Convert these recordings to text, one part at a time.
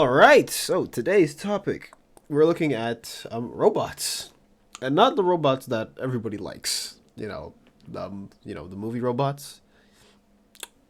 All right, so today's topic, we're looking at robots, and not the robots that everybody likes. The movie robots.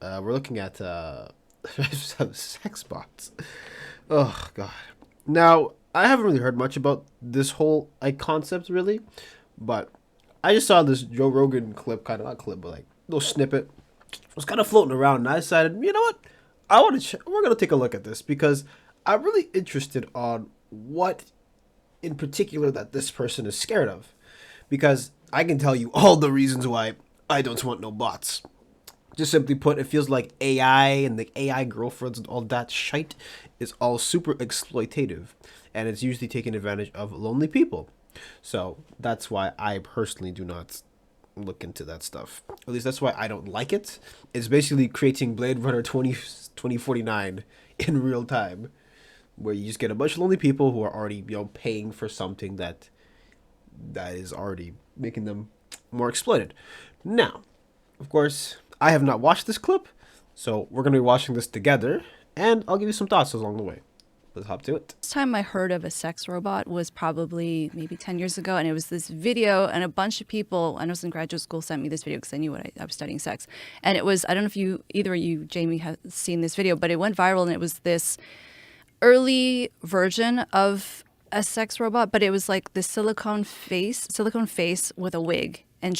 We're looking at sex bots. Oh God. Now, I haven't really heard much about this whole concept really, but I just saw this Joe Rogan clip, kind of not clip, but like little snippet. It was kind of floating around, and I decided, you know what? I want to. We're gonna take a look at this because I'm really interested on what in particular that this person is scared of, because I can tell you all the reasons why I don't want no bots. Just simply put, it feels like AI and the AI girlfriends and all that shite is all super exploitative, and it's usually taking advantage of lonely people. So that's why I personally do not look into that stuff. At least that's why I don't like it. It's basically creating Blade Runner 2049 in real time, where you just get a bunch of lonely people who are already, paying for something that is already making them more exploited. Now, of course, I have not watched this clip, so we're going to be watching this together, and I'll give you some thoughts along the way. Let's hop to it. First time I heard of a sex robot was probably maybe 10 years ago, and it was this video, and a bunch of people, I was in graduate school, sent me this video because I knew I was studying sex. And it was, I don't know if either of you, Jamie, have seen this video, but it went viral, and it was this early version of a sex robot, but it was like the silicone face with a wig, and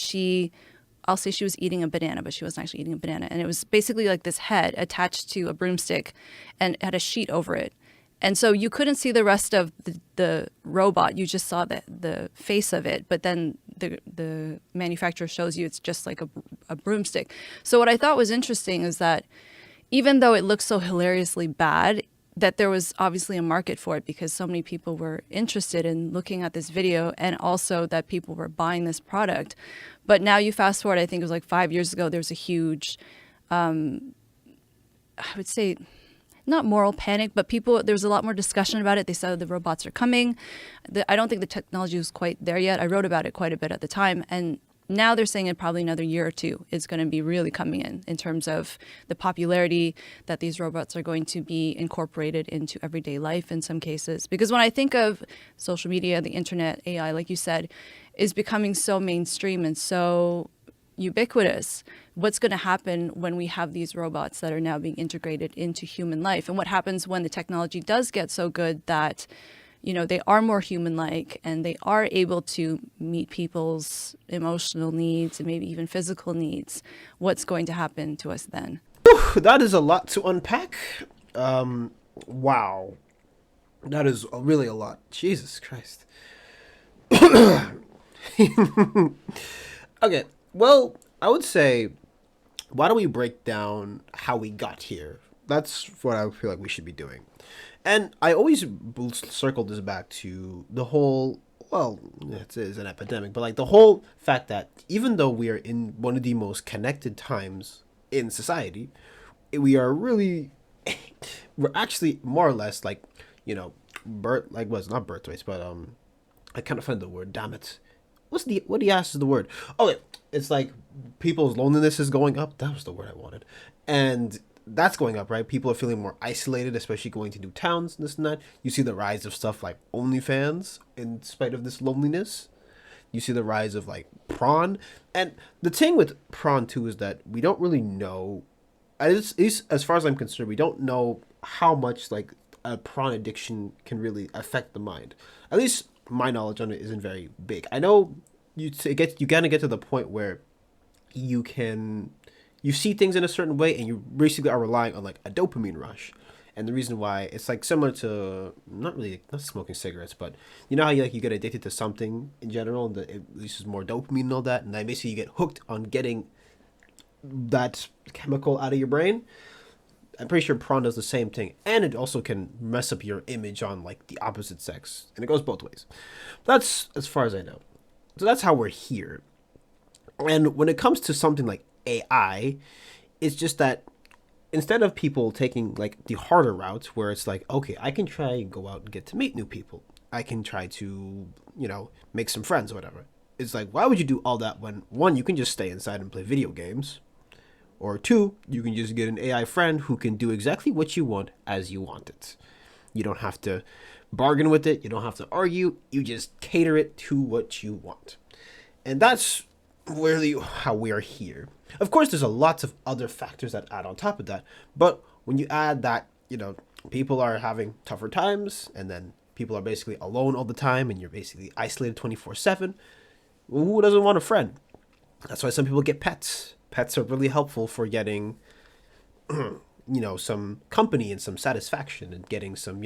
I'll say she was eating a banana, but she wasn't actually eating a banana. And it was basically like this head attached to a broomstick and had a sheet over it. And so you couldn't see the rest of the robot. You just saw the face of it. But then the manufacturer shows you it's just like a broomstick. So what I thought was interesting is that even though it looks so hilariously bad, that there was obviously a market for it because so many people were interested in looking at this video, and also that people were buying this product. But now you fast forward, I think it was like 5 years ago, there was a huge, I would say, not moral panic, but there was a lot more discussion about it. They said the robots are coming. I don't think the technology was quite there yet. I wrote about it quite a bit at the time. And now they're saying in probably another year or two, it's going to be really coming in terms of the popularity that these robots are going to be incorporated into everyday life in some cases. Because when I think of social media, the internet, AI, like you said, is becoming so mainstream and so ubiquitous. What's going to happen when we have these robots that are now being integrated into human life? And what happens when the technology does get so good that, they are more human-like and they are able to meet people's emotional needs and maybe even physical needs? What's going to happen to us then? Whew, that is a lot to unpack. Wow. That is really a lot. Jesus Christ. Okay, well, I would say, why don't we break down how we got here? That's what I feel like we should be doing. And I always circle this back to the whole, well, it is an epidemic, but like the whole fact that even though we are in one of the most connected times in society, we are really, we're actually more or less like, not birth rates, but I can't find the word, damn it. What do you ask is the word? Okay, it's like people's loneliness is going up. That was the word I wanted. And that's going up, right? People are feeling more isolated, especially going to new towns, this and that. You see the rise of stuff like OnlyFans in spite of this loneliness. You see the rise of like prawn. And the thing with prawn too is that we don't really know, at least as far as I'm concerned, we don't know how much like a prawn addiction can really affect the mind. At least my knowledge on it isn't very big. I know you kind of get to the point where you see things in a certain way and you basically are relying on like a dopamine rush. And the reason why it's like similar to not smoking cigarettes, but you know how you get addicted to something in general and it releases more dopamine and all that, and then basically you get hooked on getting that chemical out of your brain. I'm pretty sure prawn does the same thing, and it also can mess up your image on like the opposite sex, and it goes both ways. That's as far as I know. So that's how we're here. And when it comes to something like AI, it's just that instead of people taking like the harder route where it's like, okay, I can try and go out and get to meet new people. I can try to, make some friends or whatever. It's like, why would you do all that when, one, you can just stay inside and play video games, or two, you can just get an AI friend who can do exactly what you want as you want it. You don't have to bargain with it. You don't have to argue. You just cater it to what you want. And that's really how we are here. Of course, there's a lots of other factors that add on top of that. But when you add that, people are having tougher times, and then people are basically alone all the time, and you're basically isolated 24/7. Who doesn't want a friend? That's why some people get pets. Pets are really helpful for getting, some company and some satisfaction, and getting some,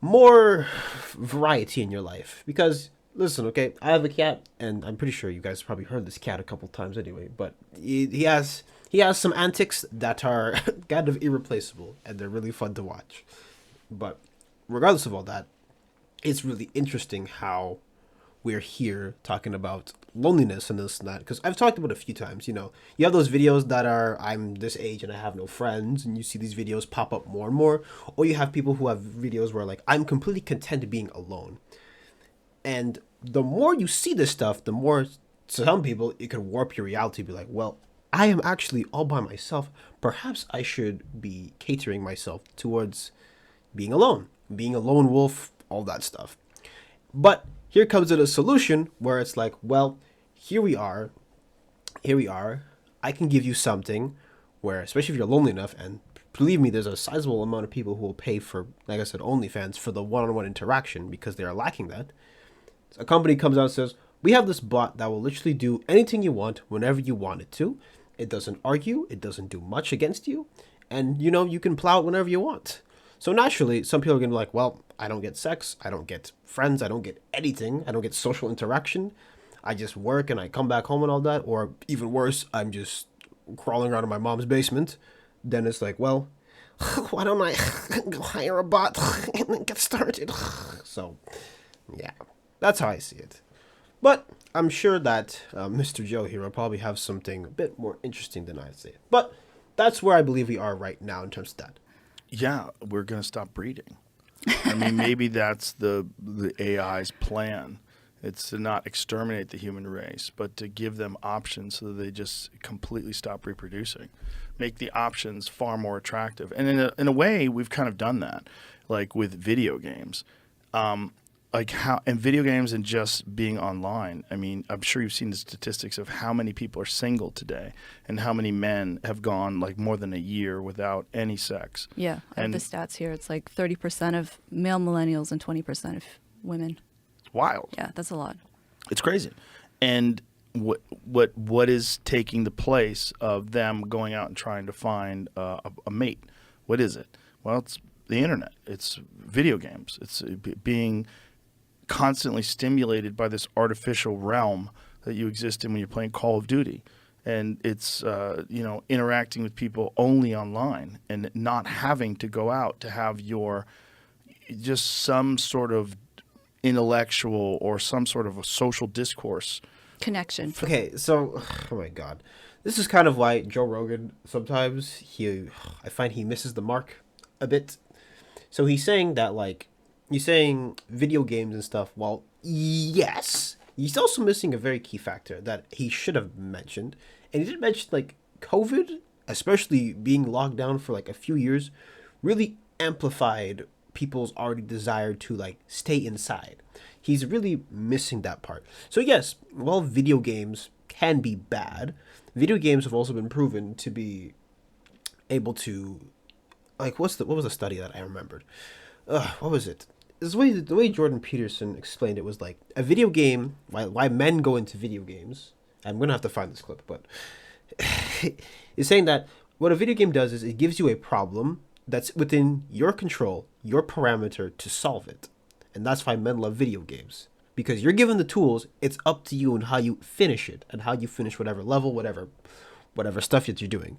more variety in your life. Because listen, okay, I have a cat, and I'm pretty sure you guys probably heard this cat a couple times anyway. But he has some antics that are kind of irreplaceable, and they're really fun to watch. But regardless of all that, it's really interesting how we're here talking about loneliness and this and that, because I've talked about it a few times. You have those videos that are, I'm this age and I have no friends, and you see these videos pop up more and more. Or you have people who have videos where like, I'm completely content being alone. And the more you see this stuff, the more, to some people, it can warp your reality. Be like, well, I am actually all by myself. Perhaps I should be catering myself towards being alone, being a lone wolf, all that stuff. But here comes a solution where it's like, well, here we are. I can give you something where, especially if you're lonely enough, and believe me, there's a sizable amount of people who will pay for, like I said, OnlyFans for the one-on-one interaction because they are lacking that. A company comes out and says, we have this bot that will literally do anything you want whenever you want it to. It doesn't argue. It doesn't do much against you. And, you can plow it whenever you want. So naturally, some people are going to be like, well, I don't get sex. I don't get friends. I don't get anything. I don't get social interaction. I just work and I come back home and all that. Or even worse, I'm just crawling around in my mom's basement. Then it's like, well, why don't I go hire a bot and get started? So, yeah, that's how I see it. But I'm sure that Mr. Joe here will probably have something a bit more interesting than I say. But that's where I believe we are right now in terms of that. Yeah, we're going to stop breeding. I mean, maybe that's the AI's plan. It's to not exterminate the human race, but to give them options so that they just completely stop reproducing. Make the options far more attractive. And in a way, we've kind of done that, like with video games. And video games and just being online. I mean, I'm sure you've seen the statistics of how many people are single today and how many men have gone like more than a year without any sex. Yeah, I have the stats here. It's like 30% of male millennials and 20% of women. It's wild. Yeah, that's a lot. It's crazy. And what is taking the place of them going out and trying to find a mate? What is it? Well, it's the internet. It's video games. It's being constantly stimulated by this artificial realm that you exist in when you're playing Call of Duty. And it's, interacting with people only online and not having to go out to have just some sort of intellectual or some sort of a social discourse. Connection. Okay, so, oh my God. This is kind of why Joe Rogan, sometimes, I find he misses the mark a bit. So he's saying that, like, he's saying video games and stuff. Well, yes. He's also missing a very key factor that he should have mentioned. And he didn't mention, like, COVID, especially being locked down for, like, a few years, really amplified people's already desire to, like, stay inside. He's really missing that part. So, yes, while video games can be bad, video games have also been proven to be able to, like, what was the study that I remembered? What was it? The way Jordan Peterson explained it was like a video game, why men go into video games. I'm going to have to find this clip, but he's saying that what a video game does is it gives you a problem that's within your control, your parameter to solve it. And that's why men love video games. Because you're given the tools, it's up to you and how you finish it and how you finish whatever level, whatever stuff that you're doing.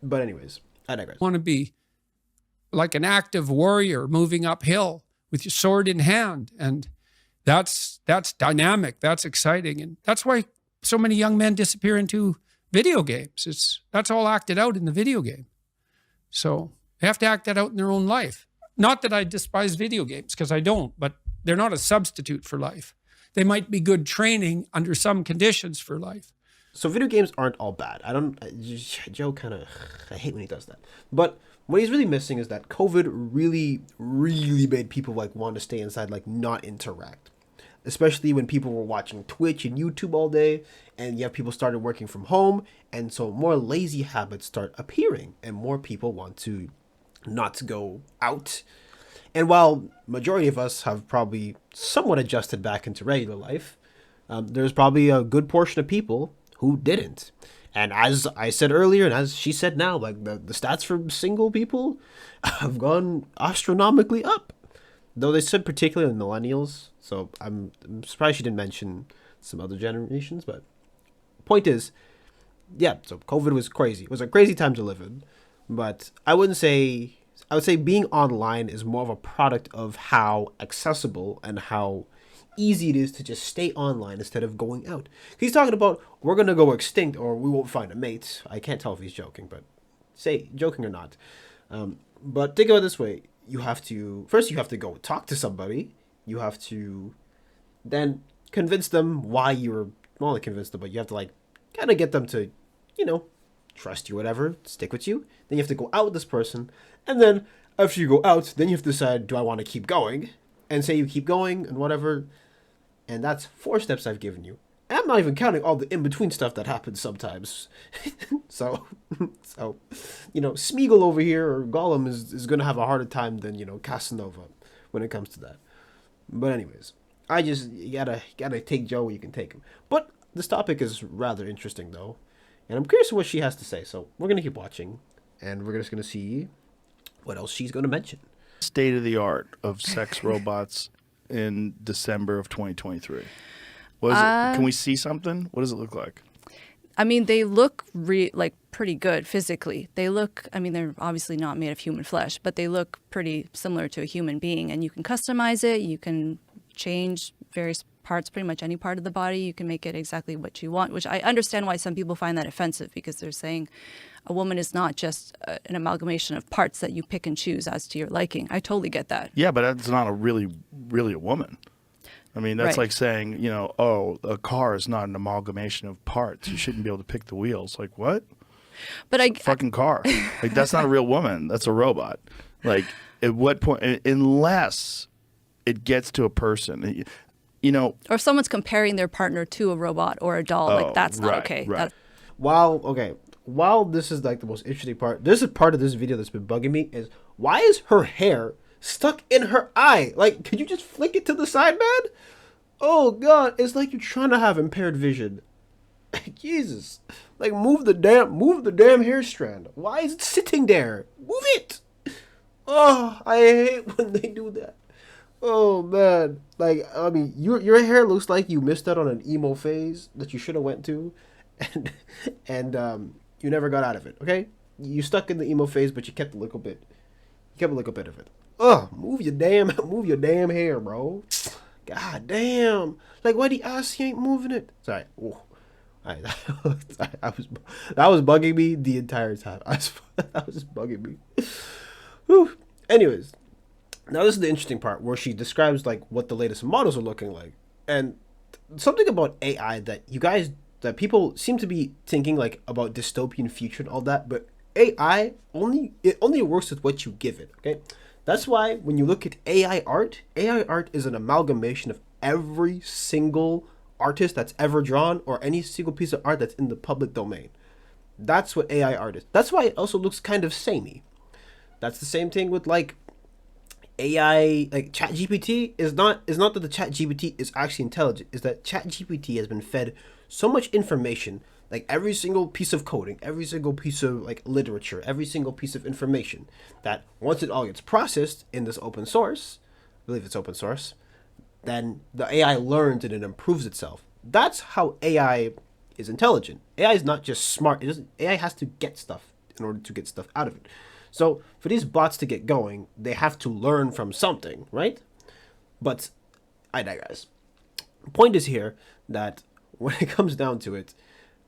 But anyways, I digress. Want to be like an active warrior moving uphill with your sword in hand. And that's dynamic. That's exciting. And that's why so many young men disappear into video games. That's all acted out in the video game. So they have to act that out in their own life. Not that I despise video games, because I don't, but they're not a substitute for life. They might be good training under some conditions for life. So video games aren't all bad. Joe kind of, I hate when he does that. But what he's really missing is that COVID really, really made people like want to stay inside, like not interact. Especially when people were watching Twitch and YouTube all day, and you have people started working from home, and so more lazy habits start appearing, and more people want to not go out. And while majority of us have probably somewhat adjusted back into regular life, there's probably a good portion of people who didn't. And as I said earlier, and as she said now, like the stats for single people have gone astronomically up. Though they said particularly in millennials, so I'm surprised she didn't mention some other generations. But point is, yeah, so COVID was crazy. It was a crazy time to live in. But I would say being online is more of a product of how accessible and how easy it is to just stay online instead of going out. He's talking about we're going to go extinct or we won't find a mate. I can't tell if he's joking, but say joking or not. But think about it this way. You have to go talk to somebody. You have to then convince them why you're, well, not convince them, but you have to like kind of get them to, trust you, whatever, stick with you. Then you have to go out with this person. And then after you go out, then you have to decide, do I want to keep going? And say you keep going and whatever. And that's 4 steps I've given you. I'm not even counting all the in-between stuff that happens sometimes. so, Smeagol over here or Gollum is going to have a harder time than, Casanova when it comes to that. But anyways, you gotta take Joe where you can take him. But this topic is rather interesting, though. And I'm curious what she has to say. So we're going to keep watching. And we're just going to see what else she's going to mention. State of the art of sex robots in December of 2023. What is it? Can we see something? What does it look like? I mean, they look like pretty good physically. They're obviously not made of human flesh, but they look pretty similar to a human being. And you can customize it. You can change various parts, pretty much any part of the body. You can make it exactly what you want, which I understand why some people find that offensive, because they're saying a woman is not just an amalgamation of parts that you pick and choose as to your liking. I totally get that. Yeah, but that's not really a woman. I mean, that's right. Like saying, a car is not an amalgamation of parts. You shouldn't be able to pick the wheels. Like, what? But it's a fucking car. Like, that's not a real woman. That's a robot. Like, at what point, unless it gets to a person, or if someone's comparing their partner to a robot or a doll, that's not okay. Right. While this is like the most interesting part, this is part of this video that's been bugging me is why is her hair stuck in her eye? Like, could you just flick it to the side, man? Oh god, it's like you're trying to have impaired vision. Jesus, like move the damn hair strand. Why is it sitting there? Move it. Oh, I hate when they do that. Oh man, like I mean, your hair looks like you missed out on an emo phase that you should have went to, and you never got out of it. Okay, you stuck in the emo phase, but you kept a little bit of it. Ugh, move your damn hair, bro. God damn, like why the ass you ain't moving it? Sorry, that was bugging me the entire time. That was just bugging me. Whew. Anyways. Now this is the interesting part where she describes like what the latest models are looking like, and something about AI that people seem to be thinking like about dystopian future and all that, but AI only works with what you give it. Okay, that's why when you look at AI art is an amalgamation of every single artist that's ever drawn or any single piece of art that's in the public domain. That's what AI art is. That's why it also looks kind of samey. That's the same thing with like AI, like ChatGPT is not that the ChatGPT is actually intelligent. Is that ChatGPT has been fed so much information, like every single piece of coding, every single piece of like literature, every single piece of information, that once it all gets processed in this open source, I believe it's open source, then the AI learns and it improves itself. That's how AI is intelligent. AI is not just smart. AI has to get stuff in order to get stuff out of it. So for these bots to get going, they have to learn from something, right? But I digress. The point is here that when it comes down to it,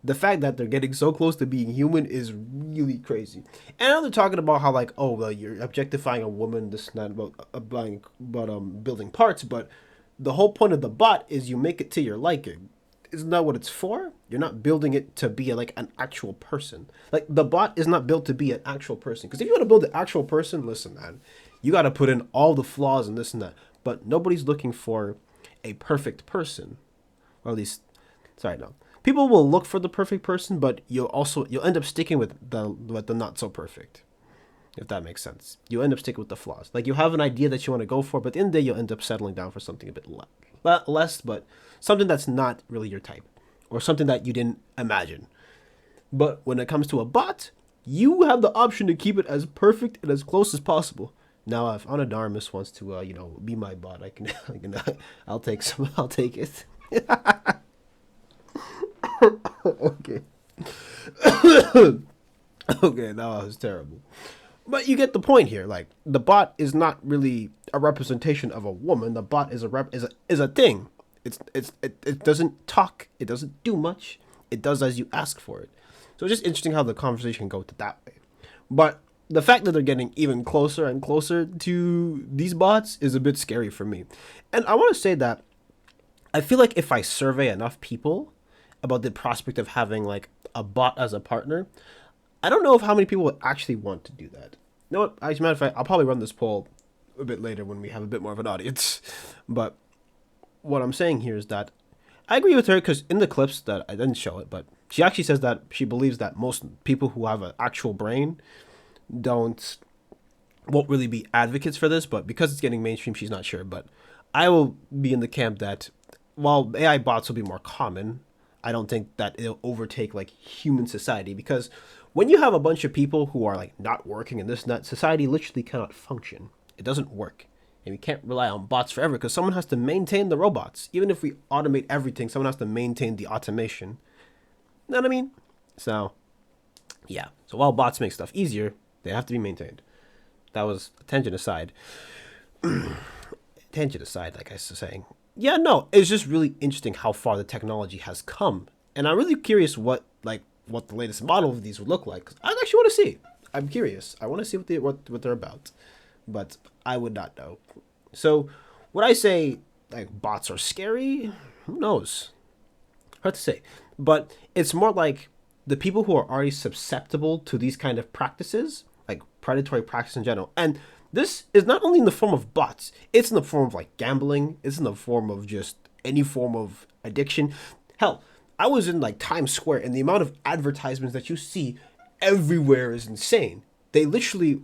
the fact that they're getting so close to being human is really crazy. And now they're talking about how like, oh, well, you're objectifying a woman, this and that, about building parts, but the whole point of the bot is you make it to your liking. isn't that what it's for? You're not building it to be like an actual person. Like the bot is not built to be an actual person. Because if you want to build an actual person, listen, man, you got to put in all the flaws and this and that. But nobody's looking for a perfect person, or at least, sorry, no. People will look for the perfect person, but you'll end up sticking with the not so perfect. If that makes sense, you end up sticking with the flaws. Like you have an idea that you want to go for, but at the end of the day, you'll end up settling down for something a bit less, but something that's not really your type, or something that you didn't imagine. But when it comes to a bot, you have the option to keep it as perfect and as close as possible. Now, if Anadarmus wants to, be my bot, I'll take some. I'll take it. Okay. Okay, that was terrible. But you get the point here. Like the bot is not really a representation of a woman. The bot is a thing. It doesn't talk. It doesn't do much. It does as you ask for it. So it's just interesting how the conversation can go to that way. But the fact that they're getting even closer and closer to these bots is a bit scary for me. And I want to say that I feel like if I survey enough people about the prospect of having like a bot as a partner, I don't know if how many people would actually want to do that. You know what? As a matter of fact, I'll probably run this poll a bit later when we have a bit more of an audience. But what I'm saying here is that I agree with her, because in the clips that I didn't show it, but she actually says that she believes that most people who have an actual brain won't really be advocates for this, but because it's getting mainstream, she's not sure. But I will be in the camp that while AI bots will be more common, I don't think that it'll overtake like human society, because when you have a bunch of people who are like not working and this and that, society literally cannot function. It doesn't work. And we can't rely on bots forever, because someone has to maintain the robots. Even if we automate everything, someone has to maintain the automation. You know what I mean? So, yeah. So while bots make stuff easier, they have to be maintained. That was a tangent aside. Tangent aside, like I was saying. Yeah, no, it's just really interesting how far the technology has come. And I'm really curious what the latest model of these would look like. 'Cause I actually want to see. I'm curious. I want to see what they're about. But I would not know. So would I say like bots are scary? Who knows? Hard to say. But it's more like the people who are already susceptible to these kind of practices, like predatory practice in general. And this is not only in the form of bots, it's in the form of like gambling, it's in the form of just any form of addiction. Hell, I was in like Times Square, and the amount of advertisements that you see everywhere is insane. They literally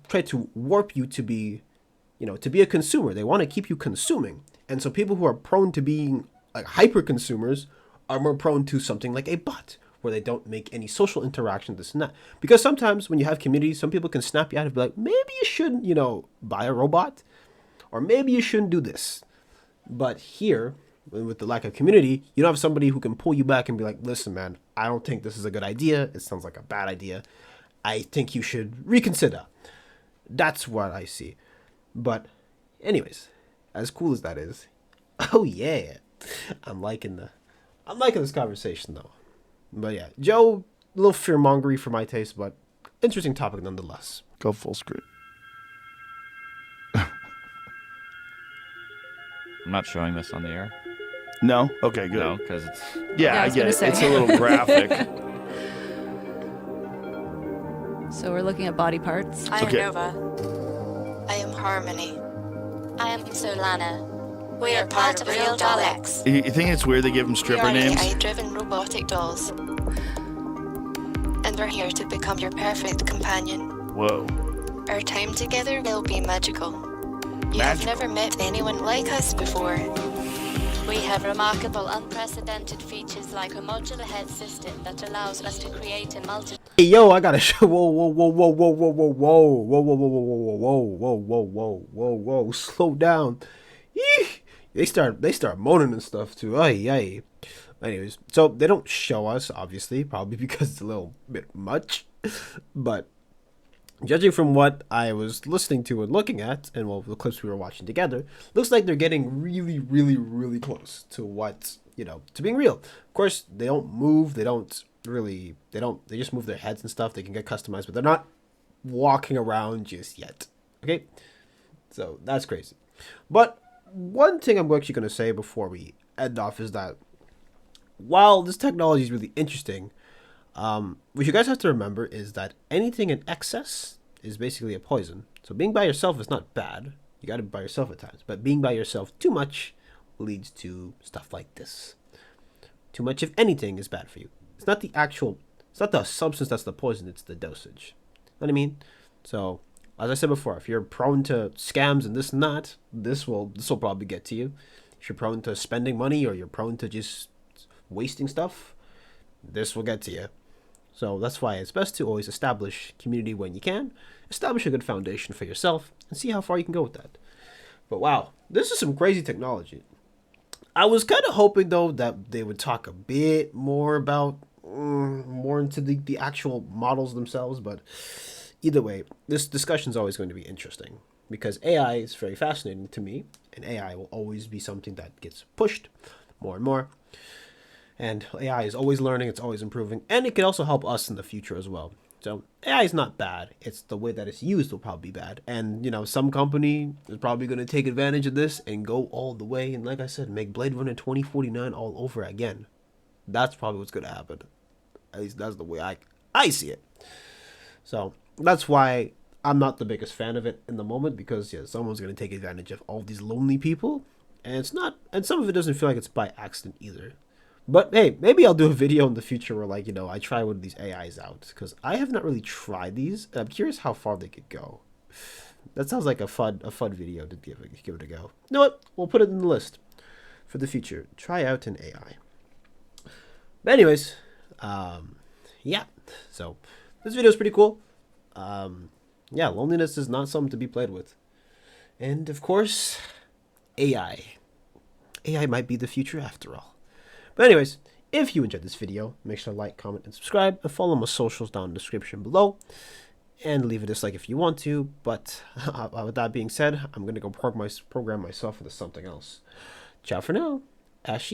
try to warp you to be a consumer. They want to keep you consuming. And so people who are prone to being like hyper consumers are more prone to something like a bot, where they don't make any social interaction, this and that. Because sometimes when you have communities, some people can snap you out and be like, maybe you shouldn't, buy a robot, or maybe you shouldn't do this. But here, with the lack of community, you don't have somebody who can pull you back and be like, listen, man, I don't think this is a good idea. It sounds like a bad idea. I think you should reconsider. That's what I see. But anyways, as cool as that is, oh yeah, I'm liking this conversation though. But yeah, Joe, a little fear-mongery for my taste, but interesting topic nonetheless. Go full screen. I'm not showing this on the air. No? Okay, good. No, because it's... Yeah, I I was get gonna it. say. It's a little graphic. So we're looking at body parts. I am Okay. Nova. I am Harmony. I am Solana. We are part of Real Daleks. You think it's weird they give them We stripper are names? AI-driven robotic dolls. And we're here to become your perfect companion. Whoa. Our time together will be magical. You have never met anyone like us before. We have remarkable, unprecedented features like a modular head system that allows us to create a multi. Hey, yo, I gotta show. Whoa, whoa, whoa, whoa, whoa, whoa, whoa, whoa, whoa, whoa, whoa, whoa, whoa, whoa, whoa, whoa, whoa, whoa, slow down. Eek. They start moaning and stuff too. Ay, ay. Anyways, so they don't show us, obviously, probably because it's a little bit much. But judging from what I was listening to and looking at, and the clips we were watching together, looks like they're getting really, really, really close to what, to being real. Of course, they don't move. They just move their heads and stuff. They can get customized, but they're not walking around just yet. Okay? So that's crazy. But one thing I'm actually going to say before we end off is that while this technology is really interesting, what you guys have to remember is that anything in excess is basically a poison. So being by yourself is not bad. You got to be by yourself at times. But being by yourself too much leads to stuff like this. Too much of anything is bad for you. It's not the substance that's the poison, it's the dosage. You know what I mean? So, as I said before, if you're prone to scams and this and that, this will probably get to you. If you're prone to spending money or you're prone to just wasting stuff, this will get to you. So that's why it's best to always establish community when you can. Establish a good foundation for yourself and see how far you can go with that. But wow, this is some crazy technology. I was kind of hoping though that they would talk a bit more about more into the actual models themselves, but either way, this discussion is always going to be interesting because AI is very fascinating to me, and AI will always be something that gets pushed more and more. And AI is always learning, it's always improving, and it can also help us in the future as well. So AI is not bad. It's the way that it's used will probably be bad. And, some company is probably going to take advantage of this and go all the way. And like I said, make Blade Runner 2049 all over again. That's probably what's going to happen. At least that's the way I see it. So that's why I'm not the biggest fan of it in the moment, because someone's going to take advantage of all these lonely people. And some of it doesn't feel like it's by accident either. But hey, maybe I'll do a video in the future where I try one of these AIs out, because I have not really tried these, and I'm curious how far they could go. That sounds like a fun video to give it a go. You know what? We'll put it in the list for the future. Try out an AI. But anyways, yeah. So this video is pretty cool. Yeah, loneliness is not something to be played with. And of course, AI. AI might be the future after all. But anyways, if you enjoyed this video, make sure to like, comment, and subscribe, and follow my socials down in the description below. And leave a dislike if you want to, but with that being said, I'm going to go program myself into something else. Ciao for now. Ashi.